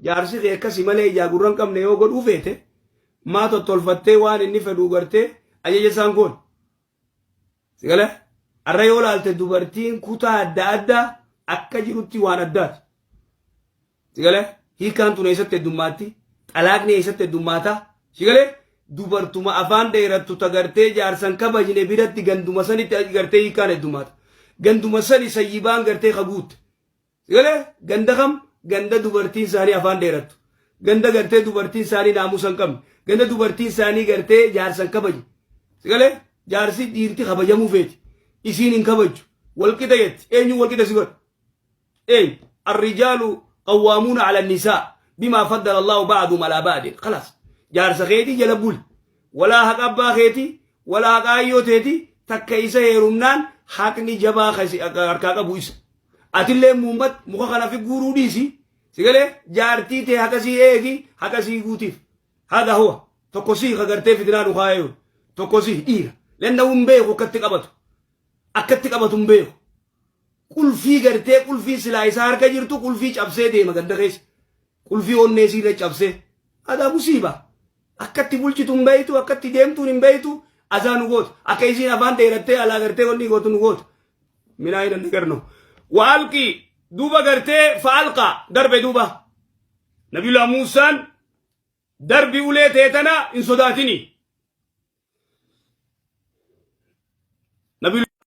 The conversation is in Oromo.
jaarsi kee akkasii malee ijaa gurran qabne yoo godhuu feete maa tottolfattee waan inni fedhuu gartee ajaja isaan goon sigale arra yoo laalte dubartiin kutaa adda addaa akka jirutti waan addaati sigale hiikaan tun eessatti heddummaatti xalaaqni eessatti heddummaata sigale dubartuma afaan dheerattu tagartee jaarsan kabajne biratti ganduma sanitti gartee hiikaan heddummaata ganduma sani sayyibaan gartee kaguutte sigale ganda kam ganda dubartiin isaanii afaan dheerattu ganda gartee dubartiin isaanii naamusan qabne ganda dubartiin isaanii gartee jaarsan kabaje sigale jaarsi dhiirti kabajamuu feeti isiin hin kabaju walqixa yetti eenyu walqixa si godha الرجال قوامون على النساء بما فضل الله بعضهم على بعض خلاص جار سخيتي جلبول ولا حق أبا خيتي ولا حق أيوتيتي تكيسة يرمنان حقني جبا خسي أركاك بويس أتلي مومت مخخنا في قرو ديسي سيقولي جارتي تي حقسي إيكي حقسي قوتيف هذا هو تقصي خغرتي في دنانو خايو تقصي إيه لأنه مبيخو كتك أبتو أكتك أبتو مبيخو كل في غرتي كل في سلاي سار كجرتو كل في چابسه دي مگدخيس كل في اونيسي له چابسه هذا مصيبه اكتي بولچي تم بيتو اكتي ديم تو نيم بيتو اذان غوت اكيزين افان ديرتي على غرتي وني غوت نغوت من اين نكرنو والقي دوبا غرتي فالقى درب دوبا نبي الله موسى دربي وليتنا ان صداتني